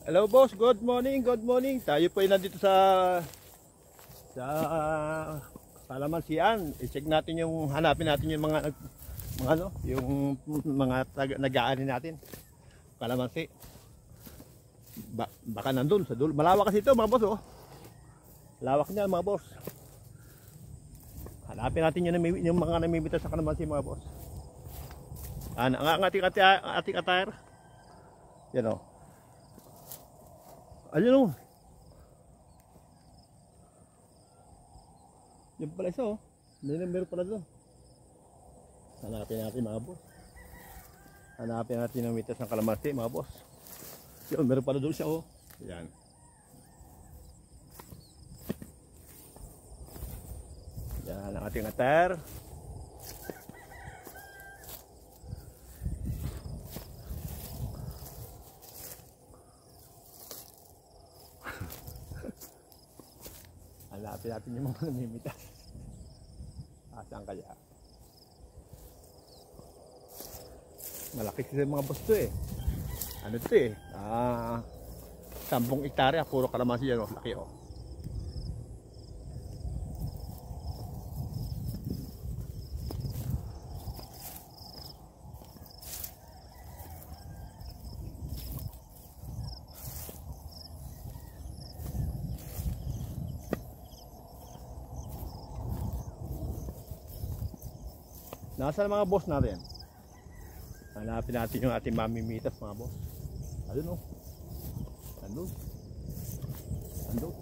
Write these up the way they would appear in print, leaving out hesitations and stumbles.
Hello boss, good morning, good morning. Tayo po ay nandito sa Kalamansian. I-check natin yung hanapin natin yung mga ano, yung mga nag-aani natin. Kalamansi. Baka nandun sa dulo. Malawak kasi ito mga boss oh. Lawak niya mga boss. Hanapin natin yung mga namimita sa kalamansi mga boss. Ang ating attire. Yan oh. Ayun o. Yan pala isa o. Meron pala doon. Hanapin natin mga boss. Hanapin natin yung mitas ng kalamansi mga boss. Yun, meron pala doon siya o. Yan. Yan ang ating attire. Hanapin natin yung mga namimitas. Saan kaya? Malaki kasi mga boss to eh. Ano to eh? 10 hektarya, puro kalamansi yan oh. Laki oh. Nasaan mga boss natin? Hanapin natin yung ating mamimitas mga boss. Ayun o. Andun. Andun.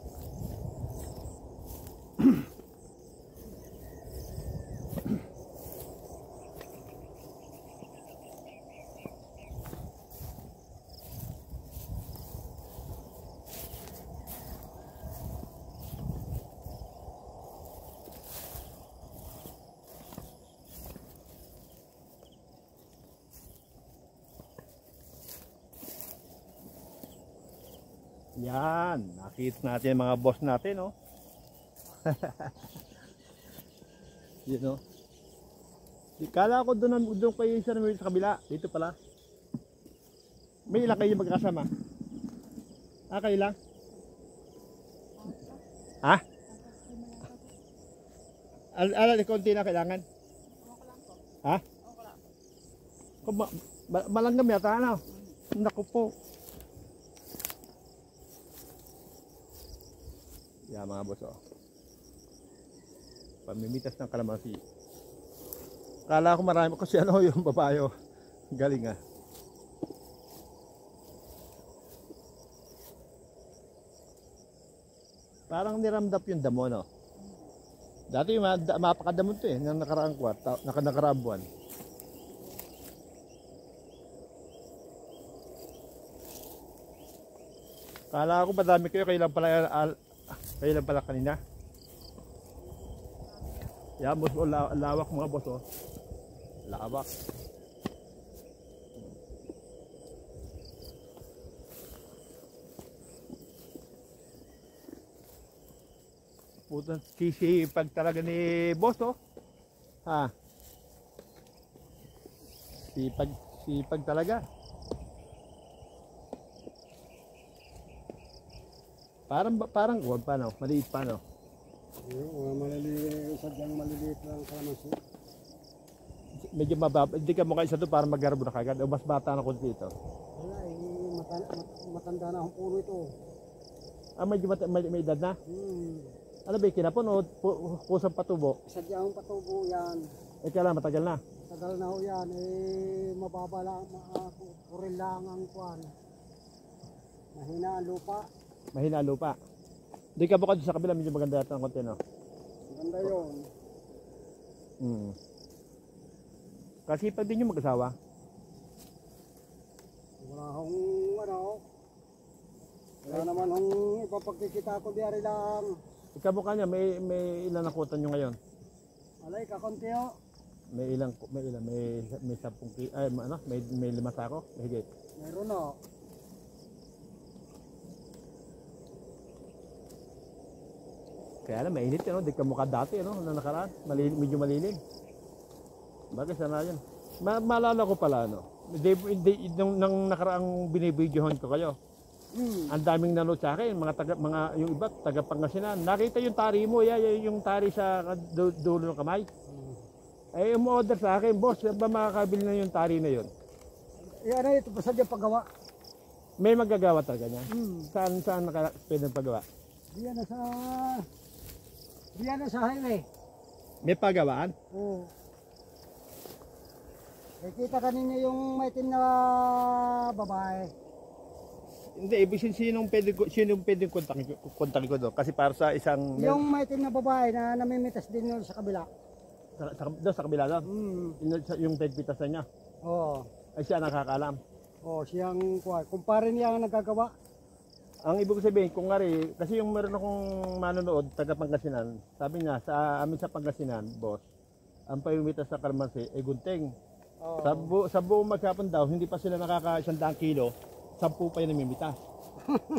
Yan, nakita natin mga boss natin, oh. Yun, oh. Kala ko doon kayo isa naman sa kabila. Dito pala. May ilang kayo magkasama? Kayo lang? Ha? Konti na kailangan? Ha? Malanggam yata, ano? Naku po. Yan mga boss oh. Pamimitas ng kalamansi. Kala ko marami kasi ano yung babayo. Galing ah. Parang niramdap yung damo no. Dati mapakadamon to eh. Nang nakaraang nakaraang buwan. Kala ko madami kayo kailan pala kanina. Yan boss oh, lawak mga boss oh. Lawak. Putang sisipag talaga ni boss oh. Ha. Sipag talaga. Parang wag pa no, maliit pa no. Maliliit, sadyang maliliit lang kalamansi. Medyo mababa, hindi ka mukha isa to para maggarbo na kagad o mas bata na kunti ito. Wala matanda na ang puno ito. Medyo may edad na? Ano ba kinapon o kusang patubo? Sadyang patubo yan. Kailan matagal na? Tagal na ho yan, mababa lang, kuril lang ang kuwan. Mahina ang lupa. Mahina lupa. Hindi ka bukod sa kabila, medyo maganda yata ang konti no? Maganda yun. Kasi pag din yung mag-asawa? Wala hong ano. Wala naman hong ipapagkikita ko diari lang. Ikaw mukha niya, may ilan nakutan nyo ngayon? Alay, kakunti ho. May 10 kilo, ay ano, may 5 sako, may higit. Meron ho. Kaya lang mainit no, di ka mukha dati no, na nakaraan, medyo malilim. Bakit sana yun? Maalala ko pala no. Nung nakaraang binibidyohan ko kayo. Ang daming nanood sa akin, yung iba taga Pangasinan. Nakita yung tari mo, yung tari sa dulo ng kamay. Eh, umorder sa akin, boss, ba makakabili na yung tari na yun? Ano ito, basta dyan paggawa. May magagawa talaga niya. Saan pwede paggawa? Diyan na sa highway. May pagawaan? Oo. Kita kanina yung may itim na babae. Hindi, ibig sinong pwedeng kontakin ko doon? Kasi para sa isang... Yung may itim na babae na namimitas din doon sa kabila. Doon sa kabila doon? Yung pagpitasan niya? Oo. Ay siya nakakaalam? Oo, siyang kumpare niya ang nagagawa. Ang ibig sabihin, kung ngari, kasi yung meron akong manonood, taga Pangasinan, sabi niya, sa amin sa Pangasinan, boss, ang pamimitas sa kalamansi ay gunting. Sa buong maghapon daw, hindi pa sila nakaka 100 kilo, 10 pa yung namimitas.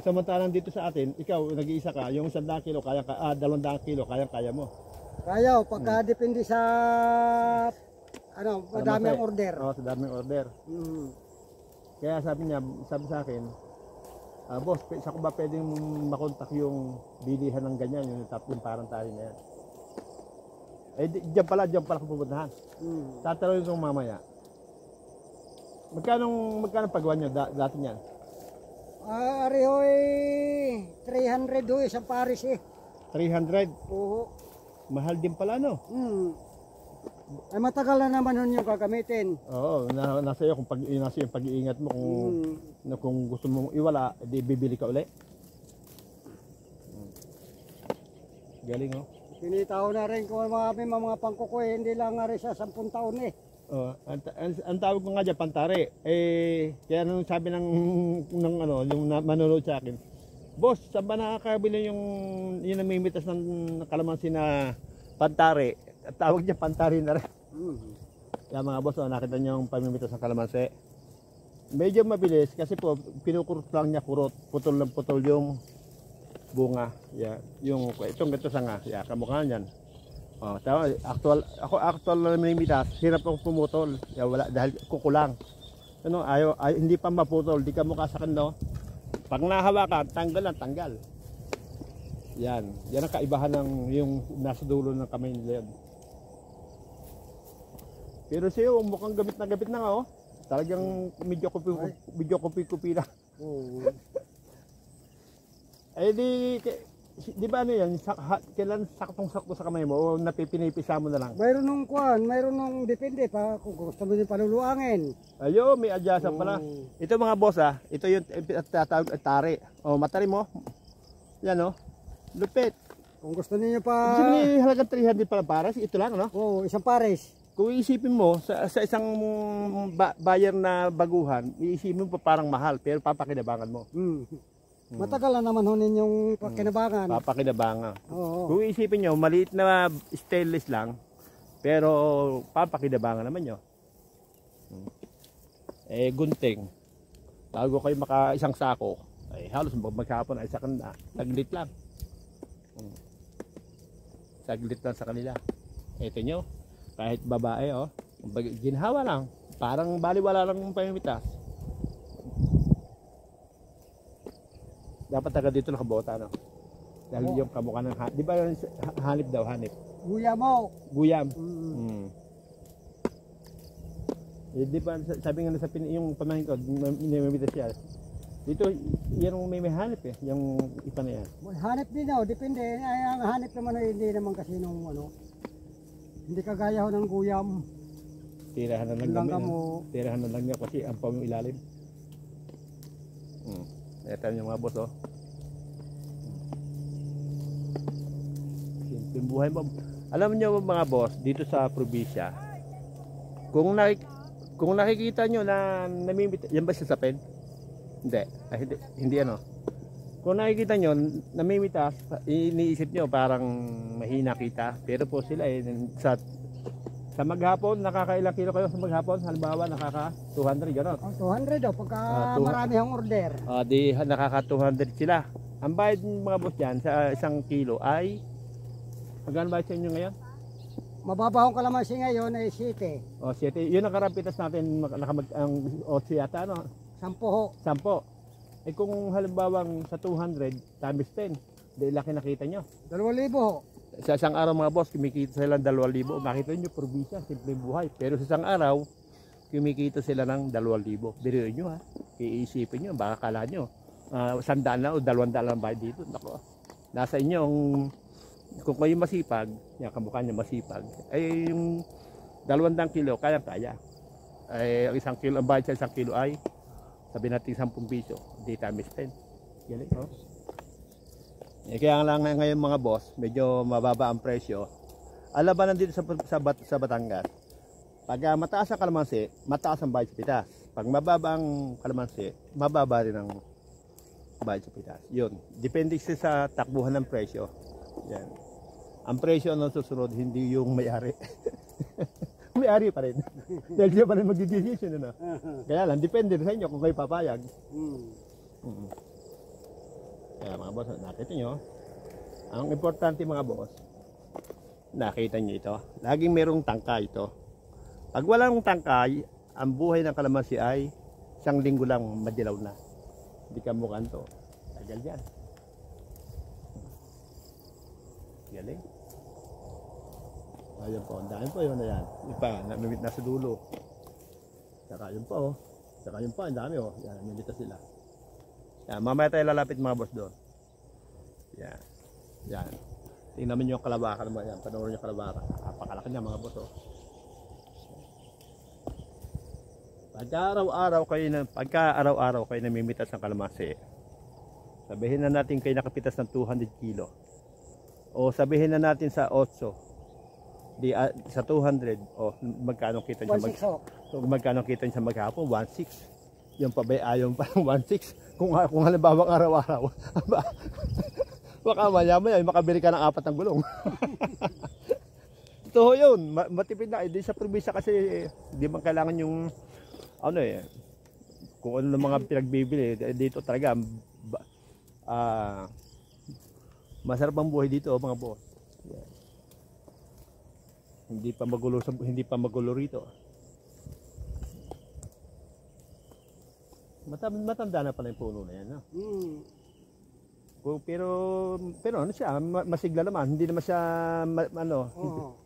Samantalang dito sa atin, ikaw, nag-iisa ka, yung 100 kilo, 200 kilo, kaya mo. Kaya, pagka depende sa, madami ang order. Oo, sa daming order. Kaya sabi sa akin, boss, sa ko ba pwedeng makontak yung bilihan ng ganyan, yung parang tari na yan? Eh, diyan pala ko pupuntahan. Tatanungin ko mamaya. Magkano pagawa nyo dati niyan? Ariho 300 ho, isang pares eh. 300? Oo. Mahal din pala, no? Ay matagal na naman nun yung gagamitin. Oo, nasa iyo kung nasa yung pag-iingat mo kung gusto mong iwala, di bibili ka uli. Galing, oh. Kinita ko na rin kung mga pangkukuy, hindi lang nga rin sa 10 taon eh. Ang tawag ko nga dyan, pantare. Eh, kaya nung sabi yung manonood sa akin, boss, saan ba nakakabili yung namimitas ng kalamansi na pantare? At tawag niya pantare na rin. Kaya mga boss, nakita niyo yung pamimitas ng kalamansi. Medyo mabilis kasi po, pinukurot lang niya kurot. Putol ng putol yung bunga. Yeah, ito sanga. Yeah, kamukha niyan. Actual na namimitas, hirap akong pumutol. Wala, dahil kukulang. Hindi pa maputol, di ka mukha sa kanya. Pag nahawakan, tanggal. Yan ang kaibahan ng yung nasa dulo ng kamay nila yan. Pero siya, mukhang gamit na nga, oh. Talagang medyo kupi na. Eh di ba ano yan, kailan saktong-sakto sa kamay mo o napipinipisa mo na lang? Mayroon nung depende pa kung gusto mo din paluluangin. Ayo, may adjustan pala. Ito mga boss ito yung tatawag tari. Matari mo. Yan lupit. Kung gusto niyo pa... Gusto niyo halagang 300 pala pares, ito lang Oo, isang pares. Kung iisipin mo, sa isang buyer na baguhan, iisipin mo pa parang mahal, pero papakinabangan mo. Matagal na naman hunin yung pakinabangan. Papakinabangan. Oo. Kung iisipin nyo, maliit na stainless lang, pero papakinabangan naman nyo. Eh, gunting. Bago kayo isang sako, ay halos maghapon ay saglit lang. Saglit lang sa kanila. Ito nyo, kahit babae, ginhawa lang. Parang baliwala lang yung pamimitas. Dapat taga dito nakabota, dahil yung kamukha ng di ba hanip daw, hanip? Guyam. Di ba sabi nga sa yung pamangkin ko, namimitas siya. Dito, yan may hanip yung ipa na yan. Hanip din depende. Ang hanip naman hindi naman kasi nung hindi kagaya ho ng guyam. Tirahan na lang kami. Tirahan na lang niya kasi ang pang ilalim. Ito yung mga boss, Simpleng buhay mo. Alam niyo mga boss, dito sa probinsya, kung nakikita nyo na namimitas, yan ba sa sapid? Hindi Kung nakikita nyo, namimitas, iniisip nyo parang mahina kita. Pero po sila sa maghapon, nakakailang kilo kayo sa maghapon? Halimbawa, nakaka 200, gano'n? 200 pagka marami ang order. Di nakaka 200 sila. Ang bayad ng mga boss dyan sa isang kilo ay, magkano bayad sa inyo ngayon? Mababahong kalamansi ngayon ay 7. 7. Yun ang karampitas natin, ang 8 yata, 10 ho. 10. Eh kung halimbawang sa 200 times 10, di laki nakita nyo. 2,000. Sa isang araw mga boss, kumikita sila ng 2,000. Makita nyo, probinsya, simpleng buhay. Pero sa isang araw, kumikita sila ng 2,000. Biruin nyo ha. Iisipin nyo, baka kala nyo. 100 na o 200 lang bayad dito. Nako. Nasa inyo, kung kayo masipag, yan kamukha nyo masipag, ay yung 200 kilo, kaya-kaya. Ay, ang 1 kilo, ang bayad sa 1 kilo ay, sabi natin 10 piso, di times 10. Galing, oh. Eh, kaya lang ngayon mga boss, medyo mababa ang presyo. Alabanan dito sa Batangas. Pag mataas ang kalamansi, mataas ang bayad sa pitas. Pag mababa ang kalamansi, mababa rin ang bayad sa pitas. Yun. Depende sa takbuhan ng presyo. Yan. Ang presyo ang susunod, hindi yung may-ari. May-ari pa rin. Dahil siya pa rin mag-decision. Ano? Kaya lang, depende sa inyo kung kayo papayag. Kaya mga boss, nakita nyo. Ang importante mga boss, nakita nyo ito. Laging merong tangkay ito. Pag walang tangkay, ang buhay ng kalamansi ay 1 linggo lang madilaw na. Hindi ka mukhang to. Tagal yan. Galing. Ayun po, ang dami po yun na yan. Yung pa, namimit na sa dulo. Saka yun po, saka yun pa, ang dami oh. Yan, namimit na sila. Yan, mamaya tayo lalapit mga boss doon. Yan. Yan. Tingnan mo yung kalabaka naman yan. Panoorin yung kalabaka. Napakalaki niya mga boss oh. Pagka araw-araw kayo namimitas ng kalamansi, sabihin na natin kayo nakapitas ng 200 kilo. O sabihin na natin sa 8, sa 200, magkano kita niya 1,600. magkano kita niya sa maghapon? 1,600. Yung pa ba ayaw pa 1,600? Kung halimbawa araw-araw, baka maya-maya makabili ka ng 4 ng gulong. Ito yun, matipid na. Hindi sa probinsya kasi hindi man kailangan yung kung ano ng mga pinagbibili dito talaga masarap ang buhay dito mga boss. Yeah. Hindi pa magulo rito. Matanda na pala yung puno na yan, no? Pero ano siya, masigla naman, hindi naman siya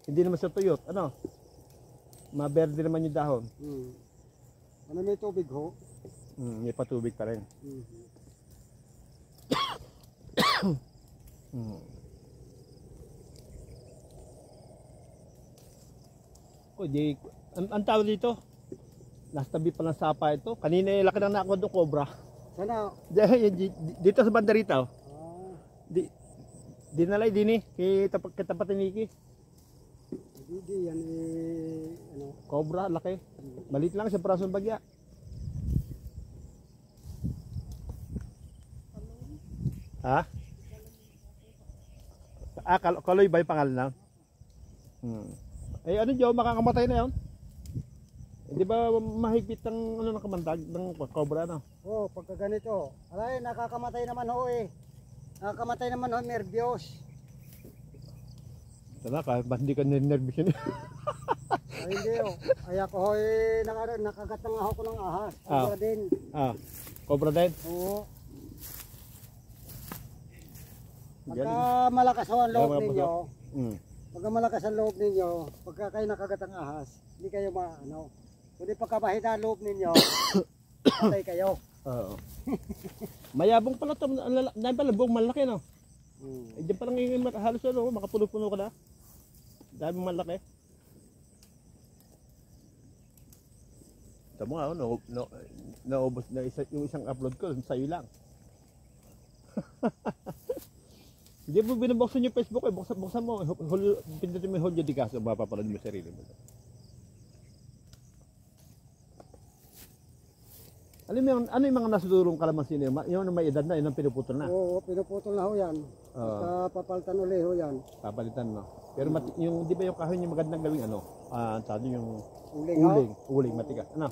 hindi naman siya tuyot, maberde naman yung dahon. Ano may tubig ho? May patubig pa rin. Ang tawag dito, nasa tabi pa ng sapa ito. Kanina yung laki ng nakuha doon, cobra. Sana? Dito sa banda rito. Dinalay din katapat ni Niki. Hindi yan Cobra, laki. Malit lang sa prasong bagya. Ha? Kaloy ba yung pangalan na? Eh ano Joe, makakamatay na yun? Di ba mahigpit ng ng kamandag ng cobra na? Oo, pagka ganito. Alay, nakakamatay naman ho eh. Nakakamatay naman ho, nervyos. Sana ka, ba't hindi ka nervous yun? Ay hindi ho. Ay ako ho eh, nakagat na nga ako ng ahas. Cobra din. Cobra din? Oo. Pagka malakas ho ang loob ninyo, pagka malakas ang loob ninyo, pagka kayo nakagat ng ahas, hindi kayo kundi pagka mahina ang loob ninyo, patay kayo. Oo. Mayabong pala ito, dahil pala buong malaki no? Diyan pa lang yung halos makapuno-puno ka na. Dahil malaki. Ito mo nga, naubos na yung isang upload ko, sa'yo lang. Hindi mo binubuksan yung Facebook eh, buksan mo, pindutin mo yung Julio Di Castro, mapapanood mo yung sarili mo. Ano yung mga nasudurong kalamansi niyo? Yung may edad na, yun ang pinuputol na? Oo, pinuputol na ho yan. Papalitan uli ho yan. Papalitan no? Pero yung, di ba yung kahoy yung magandang gawing sabi yung uling matigas. Ano?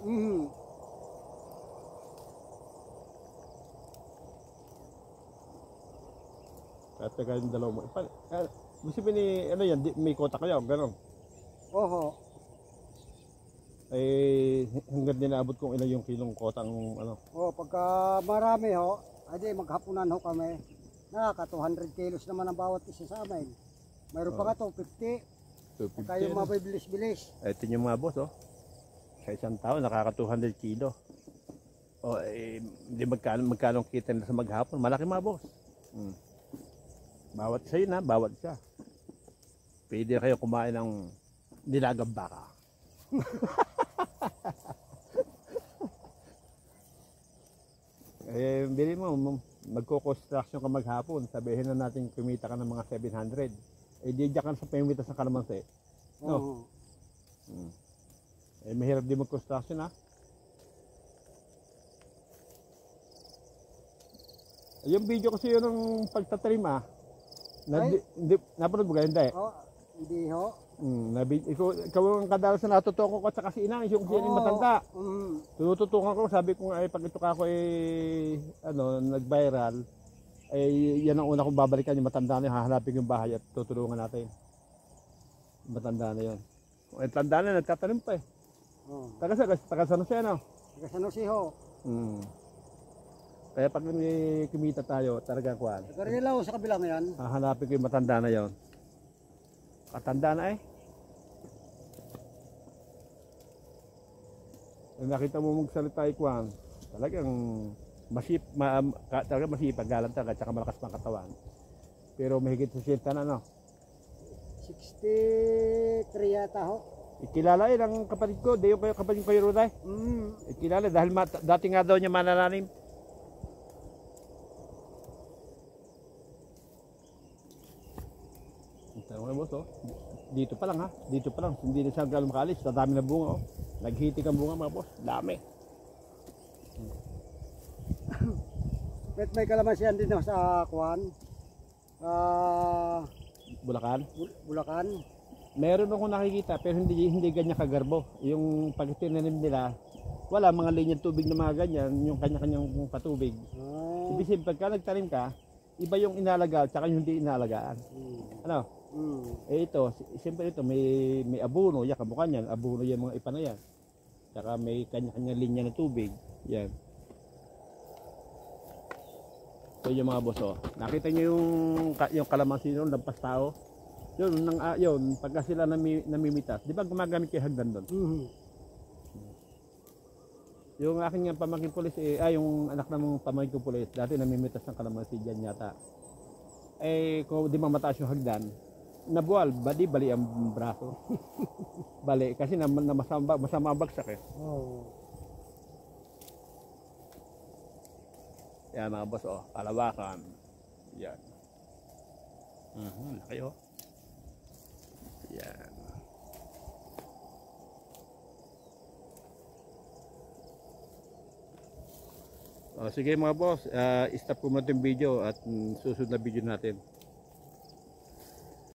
At teka yung dalawa mo. Masipin ni, yan, may kota kayo, gano'n. Oho. hanggang dinaabot kung ilan yung kilong kotang ano. Pagka marami ho, adi maghapunan ho kami. Nakaka 200 kilos naman ang bawat isa sa amin. Mayroon pa nga 250. 250. Kayo mabibilis-bilis. Ito yung mga boss, oh. Sa isang tao, nakaka 200 kilo. Hindi magkano kita nila sa maghapon. Malaki mga boss. Bawat isa yun ha, bawat isa. Pwede kayo kumain ng nilagang baka. Bili mo, magko-construction ka maghapon, sabihin na natin kumita ka ng mga 700. Di dyan ka sa pamitas ng kalamansi. No? Mahirap din mag-construction ha. Yung video kasi yun ng pagtatanim ha. Napanood mo ka, hindi? Hindi ho. Ikaw ang kadalas na natutukan ko at saka si Inang, yung matanda. Tututukan ko, sabi ko nga pag ito ka ako nag-viral, yan ang una kong babalikan, yung matanda na yun, hahanapin yung bahay at tutulungan natin. Yung matanda na yun. Yung tanda na, nagtatanim pa eh. Taga San Jose, no? Taga San Jose ho. Kaya pag kumita tayo, talaga kuhan. Taga-Rilaw sa kabilang yan. Hahanapin ko yung matanda na yon. Katanda na eh. Nakita mo magsalita kuhan, talagang talaga masipag, galang talaga, tsaka malakas pang katawan. Pero mahigit sa siyenta na, no? 63 yata ho. Ikilala yun ang kapatid ko, di yung kapatid ko yung Ruday. Ikilala dahil dati nga daw niya manananim. Dito pa lang ha, dito pa lang, hindi na siya gano'ng makalis, dami na bunga oh. Naghitik ang bunga mga boss, dami. May kalamansian din sa Kuan. Bulacan? Bulacan. Meron akong nakikita pero hindi ganyan kagarbo. Yung pag tinanim nila, wala mga linyang tubig na mga ganyan, yung kanya-kanyang patubig. Ibig sabihin pagka nagtanim ka, iba yung inalagaan at yung hindi inalagaan. Ano? Ito, siyempre ito may abono, yan kamukha niyan, abono yan mga ipa na yan. Saka may kanya-kanya linya na tubig. Yan. So yung mga boss, oh. Nakita niyo yung kalamansi noon, lampas tao. Yun, pagka sila namimitas, di ba gumagamit kayo hagdan doon? Yung aking pamangkin pulis, yung anak ng pamangkin pulis, dati namimitas ng kalamansi dyan yata. Kung di mamataas yung hagdan, nabuwal, bali ang braso. Bali, kasi masama ang bagsak eh. Yan mga boss, oh, kalawakan. Yan. Laki oh. Yan. Sige mga boss, stop ko muna yung video at susunod na video natin.